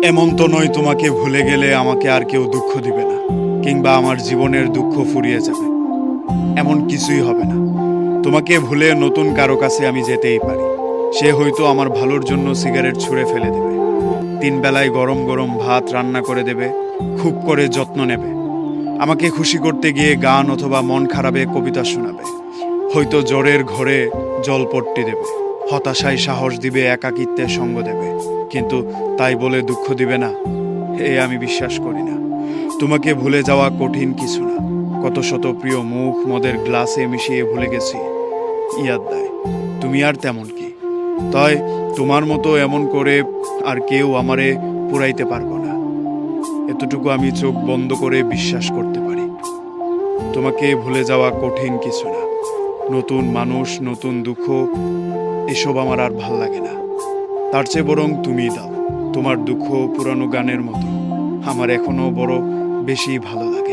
এমন তো নয় তোমাকে ভুলে গেলে আমাকে আর কেউ দুঃখ দিবে না, কিংবা আমার জীবনের দুঃখ ফুরিয়ে যাবে। এমন কিছুই হবে না। তোমাকে ভুলে নতুন কারো কাছে আমি যেতেই পারি। সে হয়তো আমার ভালোর জন্য সিগারেট ছুঁড়ে ফেলে দেবে, 3 বেলায় গরম গরম ভাত রান্না করে দেবে, খুব করে যত্ন নেবে, আমাকে খুশি করতে গিয়ে গান অথবা মন খারাপে কবিতা শোনাবে, হয়তো জ্বরের ঘরে জলপট্টি দেবে, হতাশায় সাহস দিবে, একাকিত্বের সঙ্গ দেবে। কিন্তু তাই বলে দুঃখ দিবে না, আমি বিশ্বাস করি না। তোমাকে ভুলে যাওয়া কঠিন কিছু না। কত শত প্রিয় মুখ মদের গ্লাসে মিশিয়ে ভুলে গেছি, ইয়াদ দেয়। তুমি আর তেমন কি। তাই তোমার মতো এমন করে আর কেউ আমারে পুরাইতে পারবো না, এতটুকু আমি চোখ বন্ধ করে বিশ্বাস করতে পারি। তোমাকে ভুলে যাওয়া কঠিন কিছু না। নতুন মানুষ, নতুন দুঃখ, এসব আমার আর ভাল লাগে না। তার চেয়ে বরং তুমিই দাও। তোমার দুঃখ পুরানো গানের মতো আমার এখনো বড় বেশি ভালো লাগে।